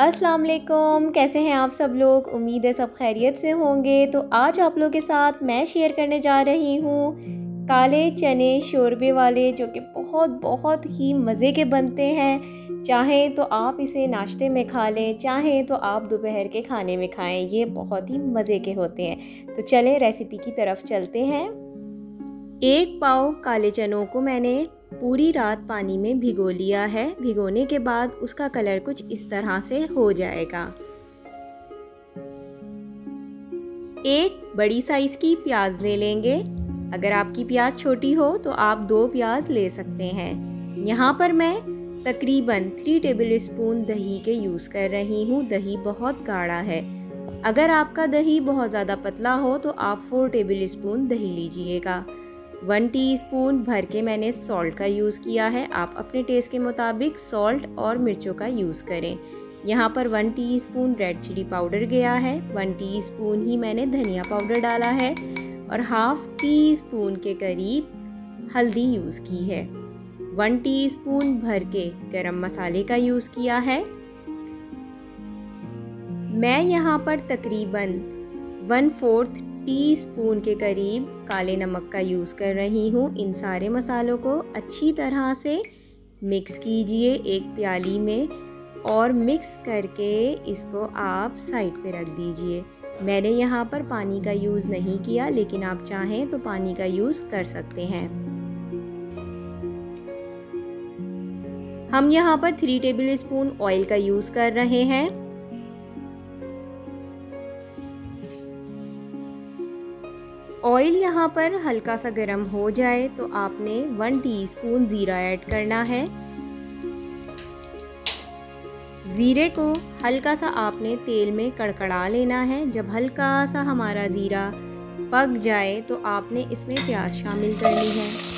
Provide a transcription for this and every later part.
अस्सलाम वालेकुम, कैसे हैं आप सब लोग। उम्मीद है सब खैरियत से होंगे। तो आज आप लोगों के साथ मैं शेयर करने जा रही हूँ काले चने शोरबे वाले, जो कि बहुत बहुत ही मज़े के बनते हैं। चाहें तो आप इसे नाश्ते में खा लें, चाहें तो आप दोपहर के खाने में खाएं। ये बहुत ही मज़े के होते हैं। तो चलें रेसिपी की तरफ चलते हैं। एक पाव काले चनों को मैंने पूरी रात पानी में भिगो लिया है। भिगोने के बाद उसका कलर कुछ इस तरह से हो जाएगा। एक बड़ी साइज़ की प्याज ले लेंगे। अगर आपकी प्याज छोटी हो तो आप 2 प्याज ले सकते हैं। यहाँ पर मैं तकरीबन 3 टेबल स्पून दही के यूज़ कर रही हूँ। दही बहुत गाढ़ा है। अगर आपका दही बहुत ज़्यादा पतला हो तो आप 4 टेबल स्पून दही लीजिएगा। 1 टीस्पून भर के मैंने सॉल्ट का यूज़ किया है। आप अपने टेस्ट के मुताबिक सॉल्ट और मिर्चों का यूज़ करें। यहाँ पर 1 टीस्पून रेड चिली पाउडर गया है। 1 टीस्पून ही मैंने धनिया पाउडर डाला है और हाफ टीस्पून के करीब हल्दी यूज़ की है। 1 टीस्पून भर के गरम मसाले का यूज़ किया है। मैं यहाँ पर तकरीबन 1/4 टीस्पून के करीब काले नमक का यूज़ कर रही हूँ। इन सारे मसालों को अच्छी तरह से मिक्स कीजिए एक प्याली में और मिक्स करके इसको आप साइड पे रख दीजिए। मैंने यहाँ पर पानी का यूज़ नहीं किया, लेकिन आप चाहें तो पानी का यूज़ कर सकते हैं। हम यहाँ पर 3 टेबल स्पून ऑयल का यूज़ कर रहे हैं। ऑयल यहाँ पर हल्का सा गर्म हो जाए तो आपने 1 टीस्पून ज़ीरा ऐड करना है। ज़ीरे को हल्का सा आपने तेल में कड़कड़ा लेना है। जब हल्का सा हमारा ज़ीरा पक जाए तो आपने इसमें प्याज शामिल करनी है।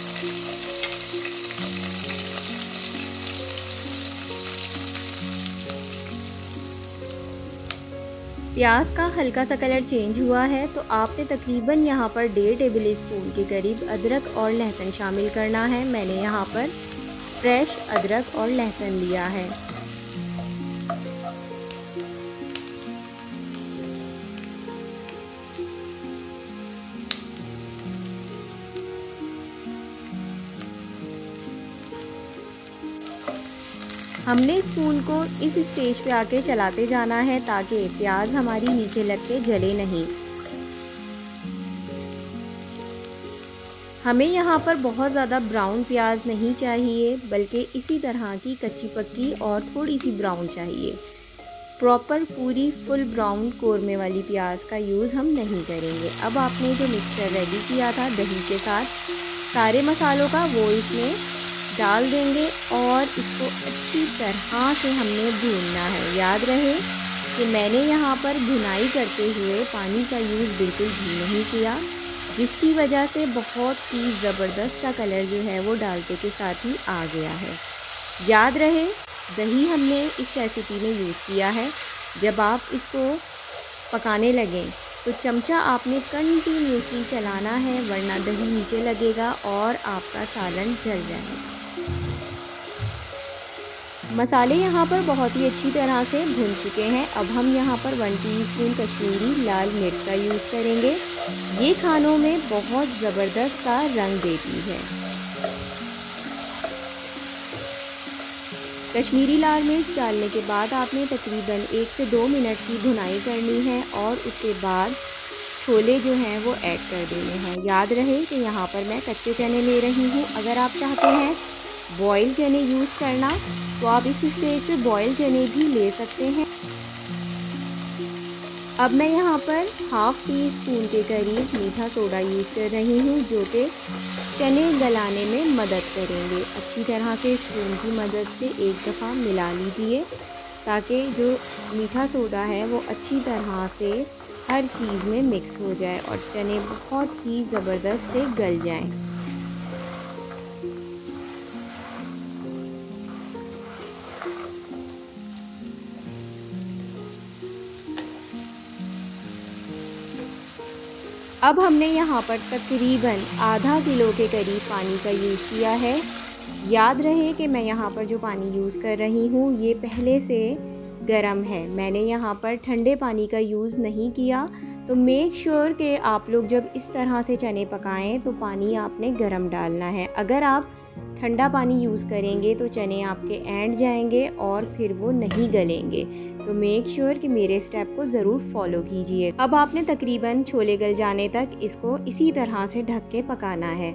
प्याज का हल्का सा कलर चेंज हुआ है तो आपने तकरीबन यहाँ पर 1.5 टेबल स्पून के करीब अदरक और लहसुन शामिल करना है। मैंने यहाँ पर फ्रेश अदरक और लहसुन लिया है। हमने स्पून को इस स्टेज पे आके चलाते जाना है ताकि प्याज हमारी नीचे लग के जले नहीं। हमें यहाँ पर बहुत ज़्यादा ब्राउन प्याज नहीं चाहिए, बल्कि इसी तरह की कच्ची पक्की और थोड़ी सी ब्राउन चाहिए। प्रॉपर पूरी फुल ब्राउन कोरमे वाली प्याज का यूज़ हम नहीं करेंगे। अब आपने जो मिक्सचर रेडी किया था दही के साथ, सारे मसालों का वो इसमें डाल देंगे और इसको अच्छी तरह से हमने भूनना है। याद रहे कि मैंने यहाँ पर भुनाई करते हुए पानी का यूज़ बिल्कुल भी नहीं किया, जिसकी वजह से बहुत ही ज़बरदस्त सा कलर जो है वो डालते के साथ ही आ गया है। याद रहे दही हमने इस रेसिपी में यूज़ किया है। जब आप इसको पकाने लगें तो चमचा आपने कंटिन्यूसली चलाना है, वरना दही नीचे लगेगा और आपका सालन जल जाएगा। मसाले यहाँ पर बहुत ही अच्छी तरह से भुन चुके हैं। अब हम यहाँ पर 1 टीस्पून कश्मीरी लाल मिर्च का यूज़ करेंगे। ये खानों में बहुत ज़बरदस्त सा रंग देती है। कश्मीरी लाल मिर्च डालने के बाद आपने तकरीबन 1 से 2 मिनट की भुनाई करनी है और उसके बाद छोले जो हैं वो ऐड कर देने हैं। याद रहे कि यहाँ पर मैं कच्चे चने ले रही हूँ। अगर आप चाहते हैं बॉयल चने यूज़ करना तो आप इस स्टेज पे बॉयल चने भी ले सकते हैं। अब मैं यहाँ पर हाफ टीस्पून के करीब मीठा सोडा यूज़ कर रही हूँ, जो कि चने गलाने में मदद करेंगे। अच्छी तरह से स्पून की मदद से एक दफ़ा मिला लीजिए ताकि जो मीठा सोडा है वो अच्छी तरह से हर चीज़ में मिक्स हो जाए और चने बहुत ही ज़बरदस्त से गल जाएं। अब हमने यहाँ पर तकरीबन आधा किलो के करीब पानी का यूज़ किया है। याद रहे कि मैं यहाँ पर जो पानी यूज़ कर रही हूँ ये पहले से गर्म है। मैंने यहाँ पर ठंडे पानी का यूज़ नहीं किया। तो मेक श्योर कि आप लोग जब इस तरह से चने पकाएं तो पानी आपने गर्म डालना है। अगर आप ठंडा पानी यूज़ करेंगे तो चने आपके एंड जाएंगे और फिर वो नहीं गलेंगे। तो मेक श्योर कि मेरे स्टेप को ज़रूर फॉलो कीजिए। अब आपने तकरीबन छोले गल जाने तक इसको इसी तरह से ढक के पकाना है।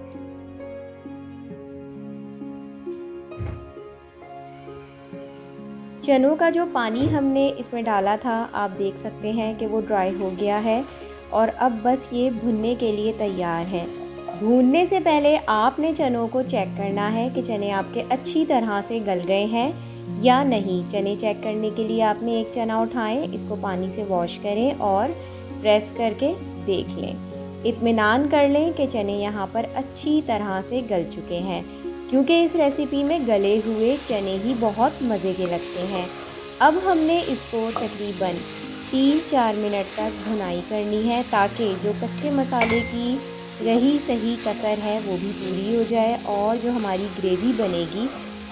चनों का जो पानी हमने इसमें डाला था आप देख सकते हैं कि वो ड्राई हो गया है और अब बस ये भुनने के लिए तैयार है। भूनने से पहले आपने चनों को चेक करना है कि चने आपके अच्छी तरह से गल गए हैं या नहीं। चने चेक करने के लिए आपने एक चना उठाएं, इसको पानी से वॉश करें और प्रेस करके देख लें। इत्मीनान कर लें कि चने यहाँ पर अच्छी तरह से गल चुके हैं, क्योंकि इस रेसिपी में गले हुए चने ही बहुत मज़े के लगते हैं। अब हमने इसको तकरीबन 3-4 मिनट तक भुनाई करनी है ताकि जो कच्चे मसाले की रही सही कसर है वो भी पूरी हो जाए और जो हमारी ग्रेवी बनेगी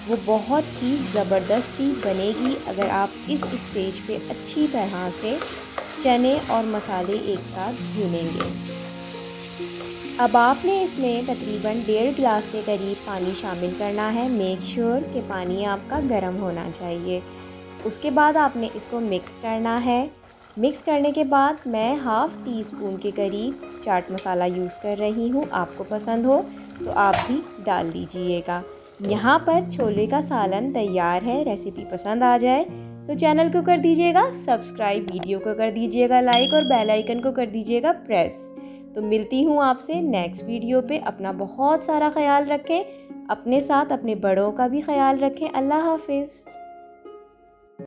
वो बहुत ही ज़बरदस्त सी बनेगी अगर आप इस स्टेज पे अच्छी तरह से चने और मसाले एक साथ भूनेंगे। अब आपने इसमें तकरीबन 1.5 गिलास के करीब पानी शामिल करना है। मेक श्योर कि पानी आपका गर्म होना चाहिए। उसके बाद आपने इसको मिक्स करना है। मिक्स करने के बाद मैं हाफ़ टी स्पून के करीब चाट मसाला यूज़ कर रही हूँ। आपको पसंद हो तो आप भी डाल लीजिएगा। यहाँ पर छोले का सालन तैयार है। रेसिपी पसंद आ जाए तो चैनल को कर दीजिएगा सब्सक्राइब, वीडियो को कर दीजिएगा लाइक और बेल आइकन को कर दीजिएगा प्रेस। तो मिलती हूँ आपसे नेक्स्ट वीडियो पे। अपना बहुत सारा ख्याल रखें, अपने साथ अपने बड़ों का भी ख्याल रखें। अल्लाह हाफिज़।